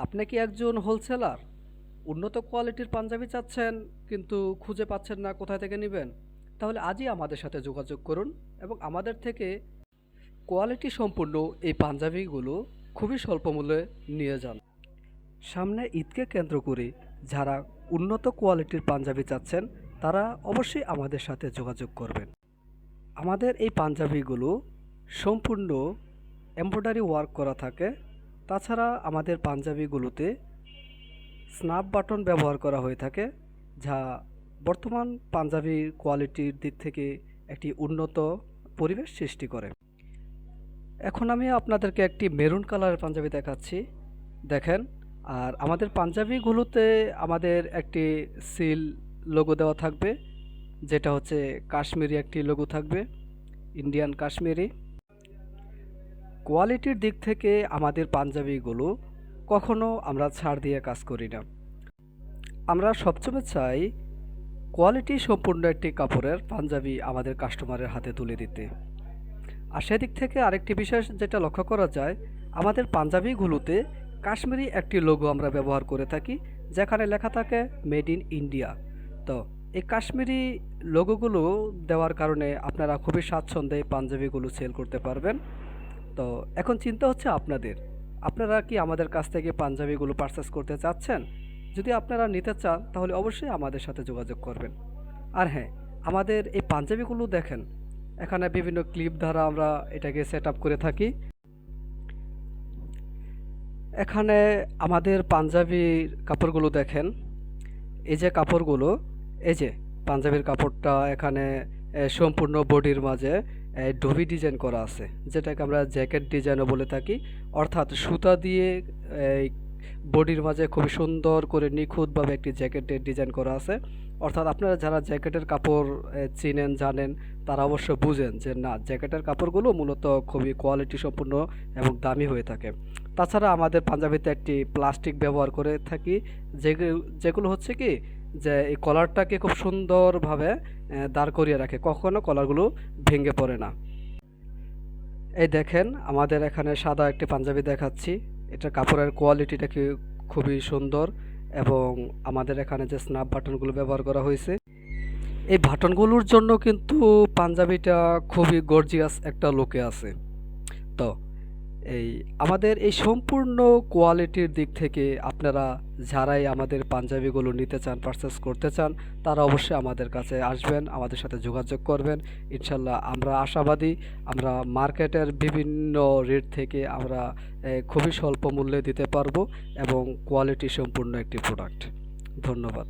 আপনি কি একজন হোলসেলার? উন্নত কোয়ালিটির পাঞ্জাবি চাচ্ছেন কিন্তু খুঁজে পাচ্ছেন না কোথা থেকে নেবেন? তাহলে আজই আমাদের সাথে যোগাযোগ করুন এবং আমাদের থেকে কোয়ালিটি সম্পূর্ণ এই পাঞ্জাবিগুলো খুবই স্বল্প মূল্যে নিয়ে যান। সামনে ঈদকে কেন্দ্র করে যারা উন্নত কোয়ালিটির পাঞ্জাবি চাচ্ছেন তারা অবশ্যই আমাদের সাথে যোগাযোগ করবেন। আমাদের এই পাঞ্জাবিগুলো সম্পূর্ণ এমব্রয়ডারি ওয়ার্ক করা থাকে। তাছাড়া আমাদের পাঞ্জাবিগুলোতে স্ন্যাপ বাটন ব্যবহার করা হয়ে থাকে, যা বর্তমান পাঞ্জাবির কোয়ালিটির দিক থেকে একটি উন্নত পরিবেশ সৃষ্টি করে। এখন আমি আপনাদেরকে একটি মেরুন কালারের পাঞ্জাবি দেখাচ্ছি, দেখেন। আর আমাদের পাঞ্জাবিগুলোতে আমাদের একটি সিল লোগো দেওয়া থাকবে, যেটা হচ্ছে কাশ্মীরি একটি লোগো থাকবে, ইন্ডিয়ান কাশ্মীরি। কোয়ালিটির দিক থেকে আমাদের পাঞ্জাবিগুলো কখনো আমরা ছাড় দিয়ে কাজ করি না। আমরা সবসময় চাই কোয়ালিটি সম্পূর্ণ একটি কাপড়ের পাঞ্জাবি আমাদের কাস্টমারের হাতে তুলে দিতে। আর সেদিক থেকে আরেকটি বিষয় যেটা লক্ষ্য করা যায়, আমাদের পাঞ্জাবিগুলোতে কাশ্মীরি একটি লোগো আমরা ব্যবহার করে থাকি, যেখানে লেখা থাকে মেড ইন ইন্ডিয়া। তো এই কাশ্মীরি লোগোগুলো দেওয়ার কারণে আপনারা খুবই স্বাচ্ছন্দ্যে পাঞ্জাবিগুলো সেল করতে পারবেন। তো এখন চিন্তা হচ্ছে আপনারা কি আমাদের কাছ থেকে পাঞ্জাবিগুলো পারচেস করতে চাচ্ছেন? যদি আপনারা নিতে চান তাহলে অবশ্যই আমাদের সাথে যোগাযোগ করবেন। আর হ্যাঁ, আমাদের এই পাঞ্জাবিগুলো দেখেন, এখানে বিভিন্ন ক্লিপ দ্বারা আমরা এটাকে সেট আপ করে থাকি। এখানে আমাদের পাঞ্জাবির কাপড়গুলো দেখেন, এই যে কাপড়গুলো, এই যে পাঞ্জাবির কাপড়টা এখানে সম্পূর্ণ বডির মাঝে ডবি ডিজাইন করা আছে, যেটাকে আমরা জ্যাকেট ডিজাইনও বলে থাকি। অর্থাৎ সুতা দিয়ে এই বডির মাঝে খুবই সুন্দর করে নিখুঁতভাবে একটি জ্যাকেটের ডিজাইন করা আছে। অর্থাৎ আপনারা যারা জ্যাকেটের কাপড় চিনেন জানেন, তারা অবশ্য বুঝেন যে না, জ্যাকেটের কাপড়গুলো মূলত খুবই কোয়ালিটি সম্পূর্ণ এবং দামি হয়ে থাকে। তাছাড়া আমাদের পাঞ্জাবিতে একটি প্লাস্টিক ব্যবহার করে থাকি, যেগুলো হচ্ছে কি, যে এই কলারটাকে খুব সুন্দরভাবে দাঁড় করিয়ে রাখে, কখনো কলারগুলো ভেঙে পড়ে না। এই দেখেন, আমাদের এখানে সাদা একটি পাঞ্জাবি দেখাচ্ছি। এটার কাপড়ের কোয়ালিটিটা কি খুবই সুন্দর, এবং আমাদের এখানে যে স্ন্যাপ বাটনগুলো ব্যবহার করা হয়েছে, এই বাটনগুলোর জন্য কিন্তু পাঞ্জাবিটা খুবই গর্জিয়াস একটা লুকে আছে। তো এই আমাদের এই সম্পূর্ণ কোয়ালিটির দিক থেকে আপনারা যারাই আমাদের পাঞ্জাবিগুলো নিতে চান, পারচেস করতে চান, তারা অবশ্যই আমাদের কাছে আসবেন, আমাদের সাথে যোগাযোগ করবেন। ইনশাল্লাহ আমরা আশাবাদী, আমরা মার্কেটের বিভিন্ন রেট থেকে আমরা খুবই স্বল্প মূল্যে দিতে পারবো এবং কোয়ালিটি সম্পূর্ণ একটি প্রোডাক্ট। ধন্যবাদ।